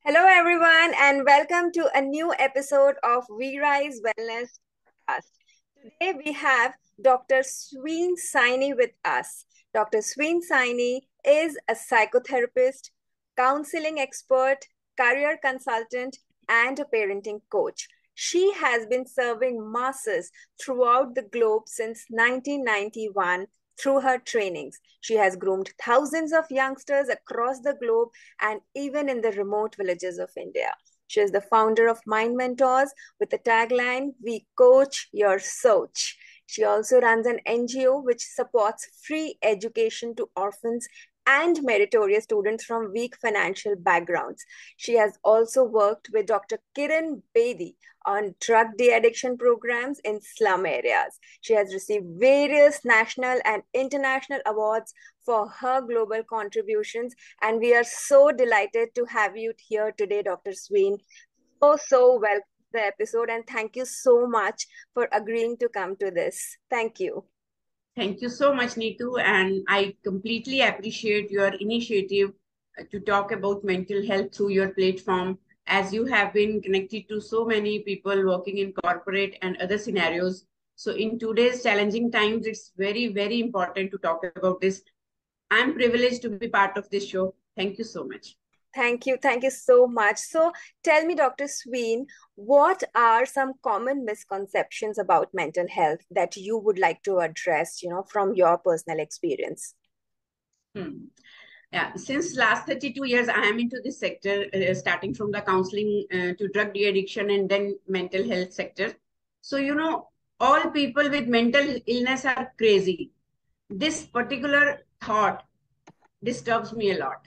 Hello, everyone, and welcome to a new episode of Werise Wellness Podcast. Today, we have Dr. Sween Saini with us. Dr. Sween Saini is a psychotherapist, counseling expert, career consultant, and a parenting coach. She has been serving masses throughout the globe since 1991 through her trainings. She has groomed thousands of youngsters across the globe and even in the remote villages of India. She is the founder of Mind Mentors with the tagline, "We coach your soch." She also runs an NGO which supports free education to orphans and meritorious students from weak financial backgrounds. She has also worked with Dr. Kiran Bedi on drug de-addiction programs in slum areas. She has received various national and international awards for her global contributions, and we are so delighted to have you here today, Dr. Sween. So welcome to the episode, and thank you so much for agreeing to come to this. Thank you. Thank you so much, Nitu. And I completely appreciate your initiative to talk about mental health through your platform, as you have been connected to so many people working in corporate and other scenarios. So, in today's challenging times, it's very, very important to talk about this. I'm privileged to be part of this show. Thank you so much. Thank you. Thank you so much. So tell me, Dr. Sween, what are some common misconceptions about mental health that you would like to address, from your personal experience? Yeah, since last 32 years, I am into this sector, starting from the counseling to drug de-addiction and then mental health sector. So, all people with mental illness are crazy. This particular thought disturbs me a lot.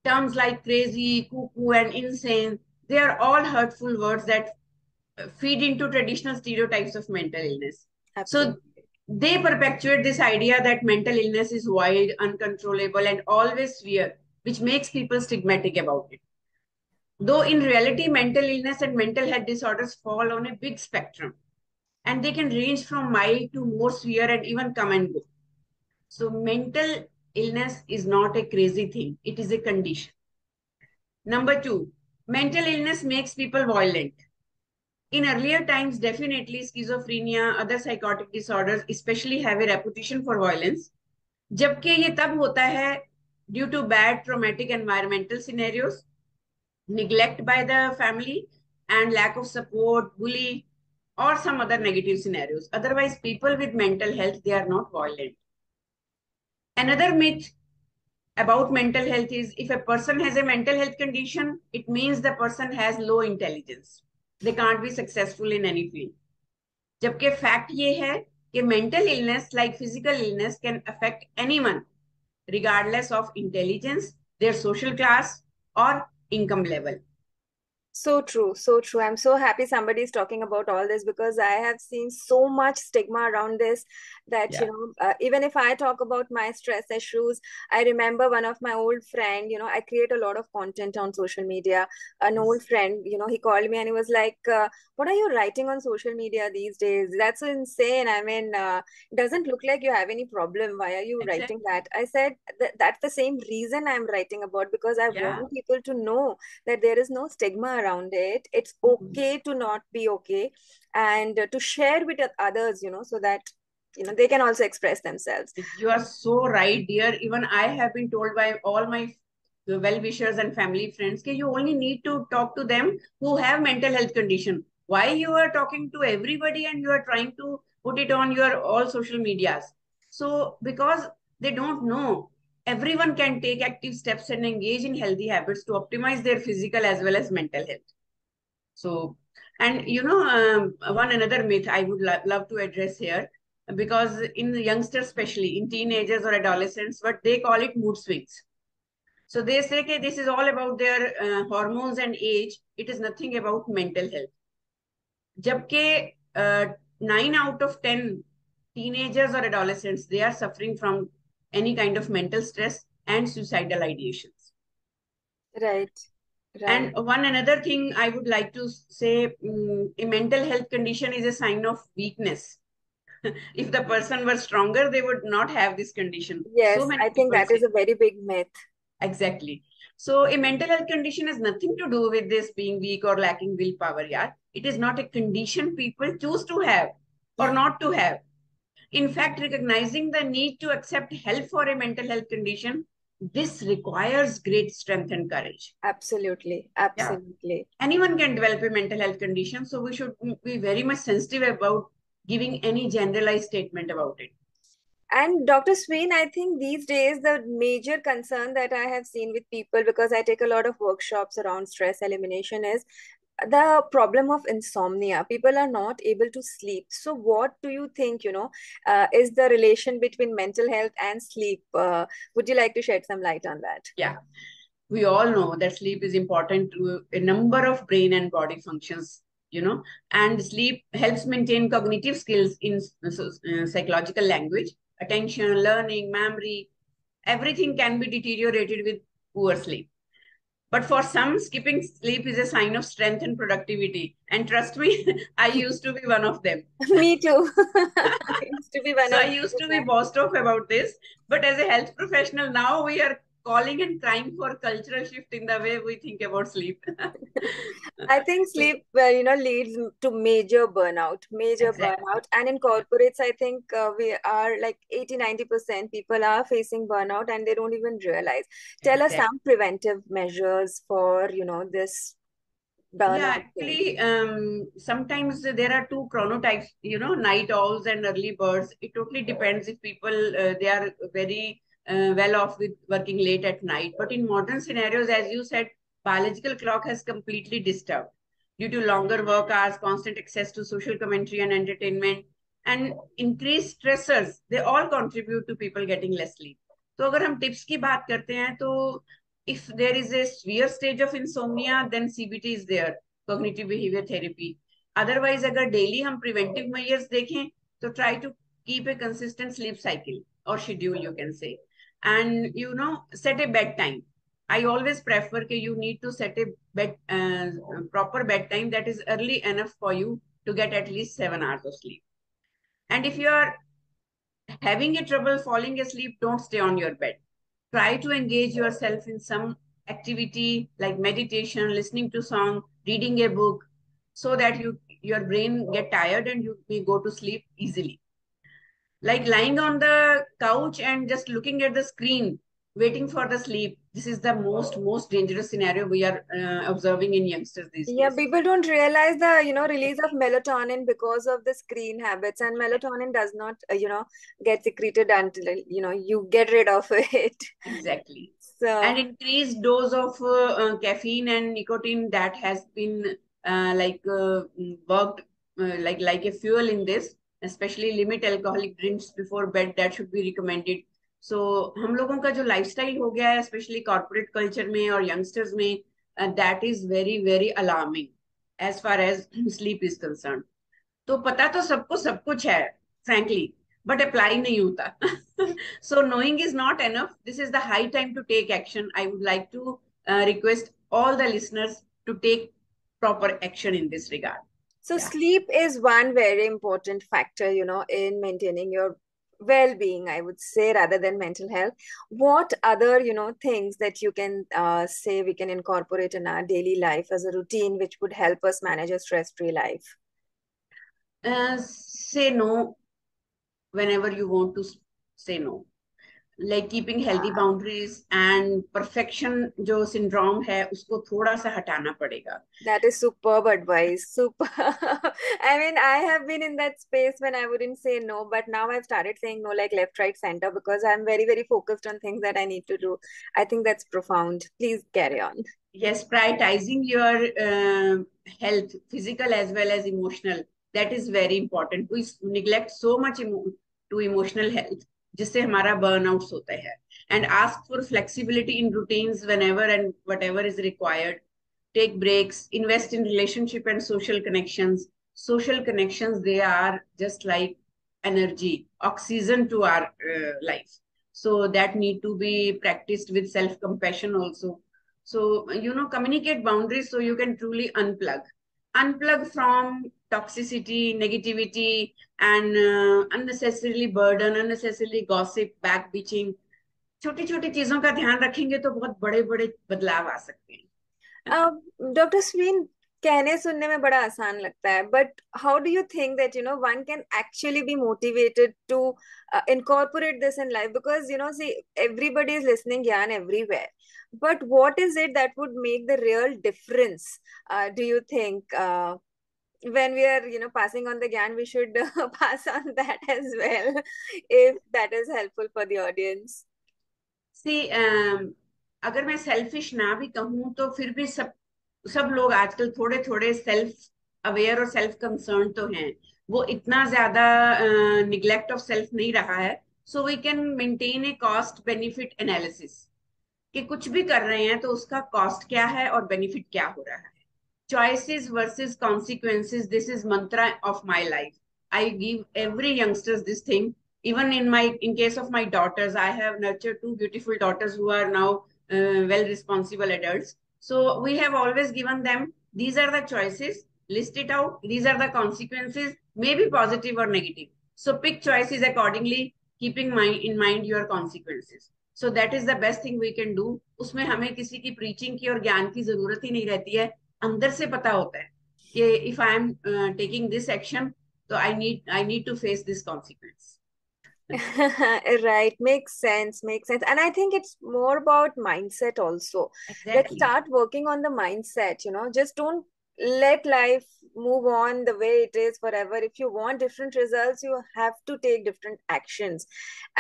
Terms like crazy, cuckoo, and insane, they are all hurtful words that feed into traditional stereotypes of mental illness. Absolutely. So they perpetuate this idea that mental illness is wild, uncontrollable, and always severe, which makes people stigmatic about it. Though in reality, mental illness and mental health disorders fall on a big spectrum, and they can range from mild to more severe and even come and go. So mental illness is not a crazy thing, it is a condition. Number two, mental illness makes people violent. In earlier times, definitely schizophrenia, other psychotic disorders, especially have a reputation for violence. जबकि ये तब होता है due to bad traumatic environmental scenarios, neglect by the family, and lack of support, bully, or some other negative scenarios. Otherwise, people with mental health, they are not violent. Another myth about mental health is if a person has a mental health condition, it means the person has low intelligence. They can't be successful in any field. जबकि fact ये है कि mental illness like physical illness can affect anyone regardless of intelligence, their social class, or income level. So true, so true. I'm so happy somebody is talking about all this because I have seen so much stigma around this that, Yeah. even if I talk about my stress issues, I remember one of my old friend, I create a lot of content on social media. An old Yes. friend, he called me and he was like, what are you writing on social media these days? That's so insane. I mean, it doesn't look like you have any problem. Why are you writing Exactly. that? I said, that's the same reason I'm writing about because I Yeah. want people to know that there is no stigma around it. It's okay to not be okay and to share with others, so that they can also express themselves. You are so right, dear. Even I have been told by all my well-wishers and family friends that you only need to talk to them who have mental health condition. Why you are talking to everybody and you are trying to put it on your all social medias? So because they don't know, everyone can take active steps and engage in healthy habits to optimize their physical as well as mental health. So, and one another myth I would love to address here, because in the youngsters, especially in teenagers or adolescents, what they call it mood swings. So they say that this is all about their hormones and age. It is nothing about mental health. Jabke 9 out of 10 teenagers or adolescents, they are suffering from any kind of mental stress and suicidal ideations. Right, right. And one another thing I would like to say, a mental health condition is a sign of weakness. If the person were stronger, they would not have this condition. So Yes, many I think people that say, is a very big myth. Exactly. So a mental health condition has nothing to do with this being weak or lacking willpower. Yeah, it is not a condition people choose to have or not to have. In fact, recognizing the need to accept help for a mental health condition, this requires great strength and courage. Absolutely, Yeah, absolutely. anyone can develop a mental health condition, so we should be very much sensitive about giving any generalized statement about it. And Dr. Sween, I think these days the major concern that I have seen with people, because I take a lot of workshops around stress elimination, is the problem of insomnia. People are not able to sleep. So what do you think, is the relation between mental health and sleep? Would you like to shed some light on that? Yeah, we all know that sleep is important to a number of brain and body functions, and sleep helps maintain cognitive skills in psychological language, attention, learning, memory. Everything can be deteriorated with poor sleep. But for some, skipping sleep is a sign of strength and productivity. And trust me, I used to be one of them. Me too. I used to be one So I of used those. to be bossed off about this. But as a health professional, now we are calling and crying for cultural shift in the way we think about sleep. I think So, sleep, leads to major exactly. burnout. And in corporates, I think we are like 80-90% people are facing burnout and they don't even realize. Tell us Exactly. some preventive measures for, this Yeah, burnout thing. actually, sometimes there are two chronotypes, night owls and early birds. It totally depends if people they are very well off with working late at night. But in modern scenarios, as you said, biological clock has completely disturbed due to longer work hours, constant access to social commentary and entertainment, and increased stressors. They all contribute to people getting less sleep. तो अगर हम tips की बात करते हैं तो if there is a severe stage of insomnia, then CBT is there, cognitive behavior therapy. Otherwise, agar daily hum preventive measures देखें, तो try to keep a consistent sleep cycle or schedule, you can say. And, set a bedtime. I always prefer that you need to set a proper bedtime that is early enough for you to get at least 7 hours of sleep. And if you are having a trouble falling asleep, don't stay on your bed. Try to engage yourself in some activity like meditation, listening to song, reading a book, so that your brain get tired and you may go to sleep easily. Like lying on the couch and just looking at the screen, waiting for the sleep. This is the most dangerous scenario we are observing in youngsters these Yeah, days. people don't realize the, release of melatonin because of the screen habits, and melatonin does not, get secreted until, you get rid of it. Exactly. So, And increased dose of caffeine and nicotine that has been worked like a fuel in this, especially limit alcoholic drinks before bed, that should be recommended. So हम लोगों का जो lifestyle हो गया है specially corporate culture में और youngsters में, that is very very alarming as far as sleep is concern. तो पता तो सबको सब कुछ है, फ्रैंकली, बट अप्लाई नहीं होता. So knowing is not enough. This is the high time to take action. I would like to request all the listeners to take proper action in this regard. so Yeah. sleep is one very important factor, in maintaining your well-being, I would say, rather than mental health. What other, things that you can say we can incorporate in our daily life as a routine, which would help us manage a stress-free life? Say no whenever you want to say no. Like keeping healthy boundaries and perfection जो syndrome है उसको थोड़ा सा हटाना पड़ेगा. That is superb advice. Super. I mean, I have been in that space when I wouldn't say no, but now I've started saying no like left, right, center because I'm very, very focused on things that I need to do. I think that's profound. Please carry on. Yes, prioritizing your health, physical as well as emotional, that is very important. We neglect so much to emotional health, जिससे हमारा burnouts होता है. And ask for flexibility in routines whenever and whatever is required. Take breaks, invest in relationship and social connections. Social connections, they are just like energy, oxygen to our life. So that need to be practiced with self-compassion also. So, communicate boundaries so you can truly unplug. Unplug from toxicity, negativity, and unnecessarily burden, unnecessarily gossip, backbitching. छोटी छोटी चीजों का ध्यान रखेंगे तो बहुत बड़े बड़े बदलाव आ सकते हैं। डॉक्टर स्वीन, कहने सुनने में बड़ा आसान लगता है, but how do you think that one can actually be motivated to incorporate this in life? Because see, everybody is listening gyan everywhere, but what is it that would make the real difference? Do you think when we are passing on the gyan, we should pass on that as well, if that is helpful for the audience? सी अगर मैं selfish ना भी कहूँ तो फिर भी सब सब लोग आजकल थोड़े थोड़े सेल्फ अवेयर और सेल्फ कंसर्न तो हैं। वो इतना ज्यादा निग्लेक्ट ऑफ सेल्फ नहीं रहा है। So we can maintain a cost benefit analysis कि कुछ भी कर रहे हैं तो उसका कॉस्ट क्या है और बेनिफिट क्या हो रहा है। Choices versus consequences, this is mantra of my life. I give every youngsters this thing. Even in case of my daughters, I have nurtured two beautiful daughters who are now well responsible adults. So we have always given them, these are the choices, list it out, these are the consequences, maybe positive or negative. So pick choices accordingly, keeping in mind your consequences. So that is the best thing we can do. उसमें हमें किसी की preaching की और ज्ञान की जरूरत ही नहीं रहती है। अंदर से पता होता है कि if I am taking this action तो I need to face this consequence. Right, makes sense, and I think it's more about mindset also. Let's exactly. start working on the mindset. Just don't let life move on the way it is forever. If you want different results, you have to take different actions.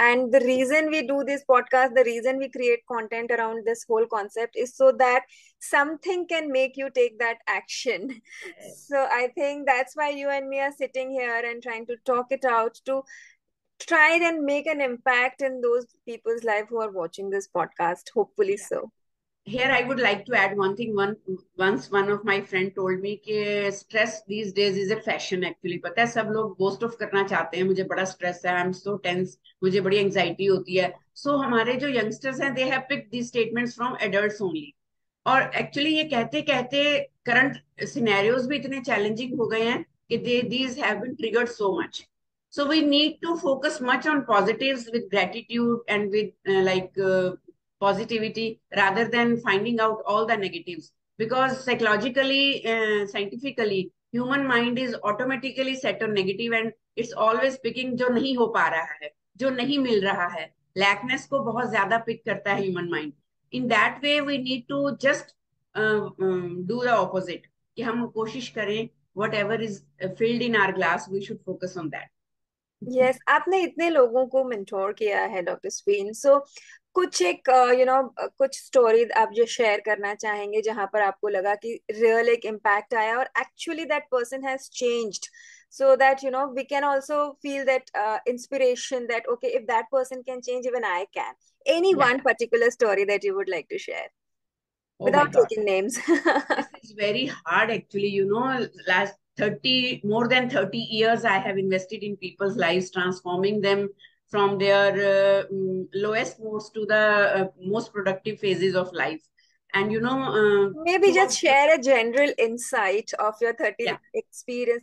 And the reason we do this podcast, the reason we create content around this whole concept, is so that something can make you take that action. So I think that's why you and me are sitting here and trying to talk it out, to try and make an impact in those people's life who are watching this podcast, hopefully so. Here I would like to add one thing. Once one of my friend told me कि stress these days is a fashion actually। पता है सब लोग boast of करना चाहते हैं, मुझे बड़ा stress है, I'm so tense, मुझे बड़ी anxiety होती है। So हमारे जो youngsters हैं, they have picked these statements from adults only। और एक्चुअली ये कहते कहते करंट सिनेरियोज भी इतने चैलेंजिंग हो गए हैं कि these have been triggered so much। So we need to focus much on positives with gratitude and with positivity rather than finding out all the negatives, because psychologically, scientifically, human mind is automatically set on negative and it's always picking जो नहीं हो पा रहा है, जो नहीं मिल रहा है। लैकनेस को बहुत ज्यादा पिक करता है human mind. In that way we need to just do the opposite कि हम कोशिश करें whatever is filled in our glass we should focus on that. Yes, आपने इतने लोगों को मेंटोर किया है डॉक्टर स्वीन, सो कुछ एक कुछ स्टोरी आप जो शेयर करना चाहेंगे जहां पर आपको लगा कि रियल एक इम्पैक्ट आया और actually that person has changed, so that we can also feel that inspiration that okay, if that person can change, even I can. Any Yeah. one particular story that you would like to share Oh my without god, taking names? this is very hard actually. Last 30 more than 30 years I have invested in people's lives, transforming them from their lowest moods to the most productive phases of life. And Maybe two just of the, share a general insight of your yeah,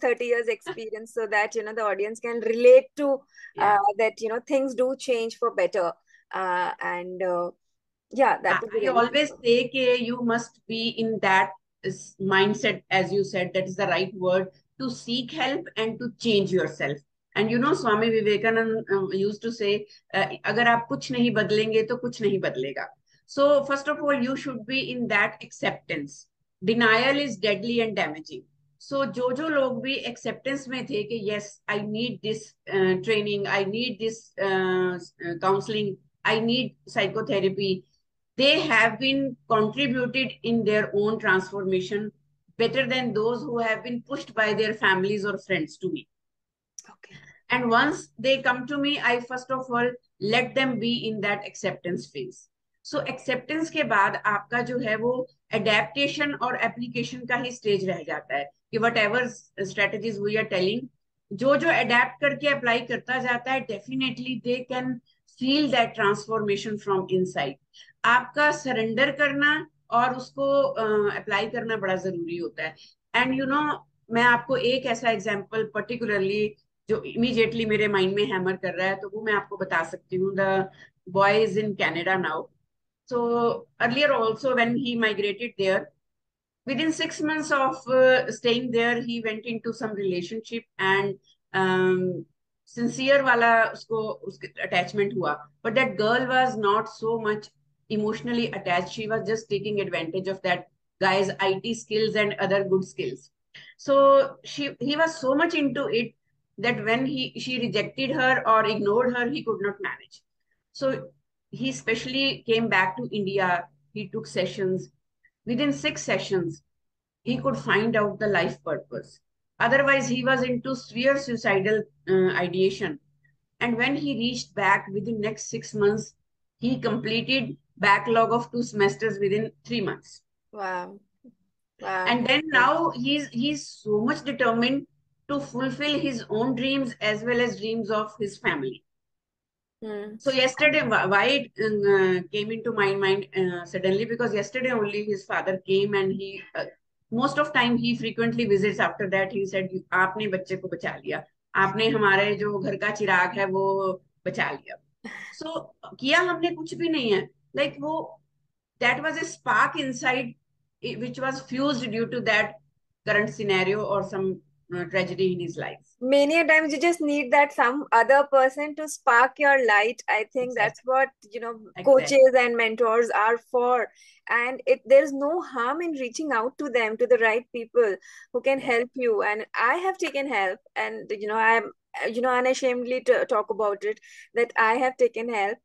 30 years experience, so that the audience can relate to yeah. that things do change for better. And yeah, that would be I really always helpful. say that you must be in that mindset, as you said, that is the right word, to seek help and to change yourself. And Swami Vivekanand used to say, अगर आप कुछ नहीं बदलेंगे तो कुछ नहीं बदलेगा. So first of all, you should be in that acceptance. Denial is deadly and damaging. So जो लोग भी acceptance में थे कि yes, I need this training, I need this counseling, I need psychotherapy, they have been contributed in their own transformation better than those who have been pushed by their families or friends to me. Okay. And once they come to me, I first of all let them be in that acceptance phase. So acceptance के बाद आपका जो है वो adaptation और application का ही stage रह जाता है कि whatever strategies we are telling, जो जो adapt करके apply करता जाता है, definitely they can feel that transformation from inside. आपका सरेंडर करना और उसको अप्लाई करना बड़ा जरूरी होता है। एंड मैं आपको एक ऐसा एग्जांपल पर्टिकुलरली जो इमीडिएटली मेरे माइंड में हैमर कर रहा है तो वो मैं आपको बता सकती हूँ। The boy is in Canada now. So earlier also when he migrated there, within 6 months of staying there, he went into some relationship and sincere wala usko uske attachment hua. But that girl was not so much emotionally attached. She was just taking advantage of that guy's IT skills and other good skills. So he was so much into it that when she rejected her or ignored her, he could not manage. So he especially came back to India. He took sessions. Within 6 sessions, he could find out the life purpose. Otherwise, he was into severe suicidal ideation. And when he reached back within next 6 months, he completed backlog of 2 semesters within 3 months. Wow. Wow. And then now he's so much determined to fulfill his own dreams as well as dreams of his family. Hmm. So yesterday, why it came into my mind suddenly, because yesterday only his father came and he most of time he frequently visits. After that he said, आपने बच्चे को बचा लिया, आपने हमारे जो घर का चिराग है वो बचा लिया. So किया हमने कुछ भी नहीं है. Like वो, that was a spark inside which was fused due to that current scenario or some tragedy in his life. Many a times you just need that some other person to spark your light. I think that's Exactly. what, Exactly. coaches and mentors are for. And there's no harm in reaching out to them, to the right people who can Yeah. help you. And I have taken help, and I'm unashamedly to talk about it, that I have taken help.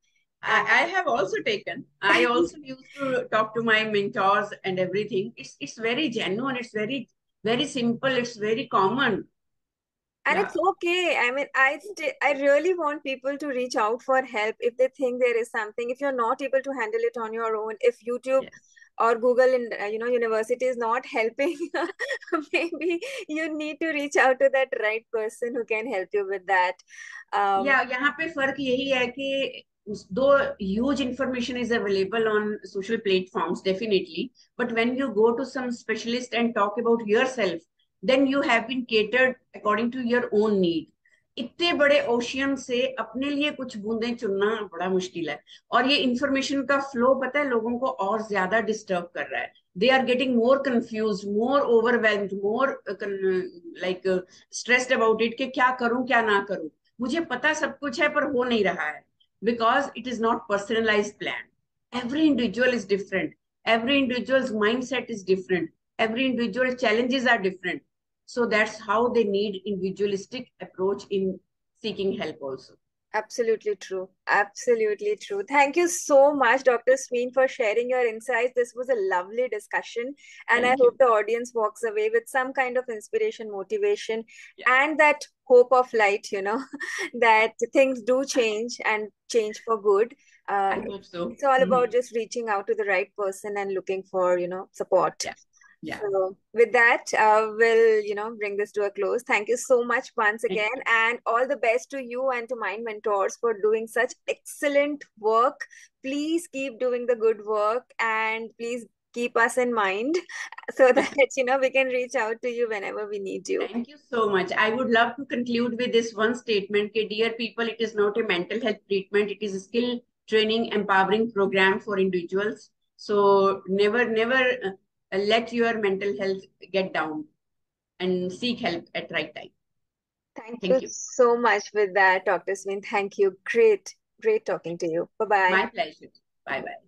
I have also taken. I also used to talk to my mentors and everything. It's very genuine. It's very simple. It's very common. And Yeah. it's okay. I mean, I really want people to reach out for help if they think there is something. If you're not able to handle it on your own, if YouTube Yes. or Google in university is not helping, maybe you need to reach out to that right person who can help you with that. या यहाँ पे फर्क यही है कि दो huge information is available on social platforms definitely, but when you go to some specialist and talk about yourself, then you have been catered according to your own need. इतने बड़े ओशियन से अपने लिए कुछ बूंदें चुनना बड़ा मुश्किल है. और ये इंफॉर्मेशन का फ्लो पता है लोगों को और ज्यादा डिस्टर्ब कर रहा है. They are getting more confused, more overwhelmed, more like stressed about it कि क्या करूं क्या ना करूं. मुझे पता सब कुछ है पर हो नहीं रहा है, because it is not personalized plan. Every individual is different. Every individual's mindset is different. Every individual challenges are different. So that's how they need individualistic approach in seeking help also. Absolutely true. Absolutely true. Thank you so much, Dr. Sween, for sharing your insights. This was a lovely discussion, and I Thank hope you. the audience walks away with some kind of inspiration, motivation, Yeah, and that hope of light, that things do change and change for good. I hope so. It's all Mhm. about just reaching out to the right person and looking for, support. Yeah, yeah. So with that, we'll, bring this to a close. Thank you so much once Thank again, you. and all the best to you and to Mind Mentors for doing such excellent work. Please keep doing the good work, and please keep us in mind so that, we can reach out to you whenever we need you. Thank you so much. I would love to conclude with this one statement. Ke, dear people, it is not a mental health treatment. It is a skill training, empowering program for individuals. So never let your mental health get down and seek help at right time. Thank you Thank you. so much with that, Dr. Swin. Thank you. Great, great talking to you. Bye bye. My pleasure. Bye bye.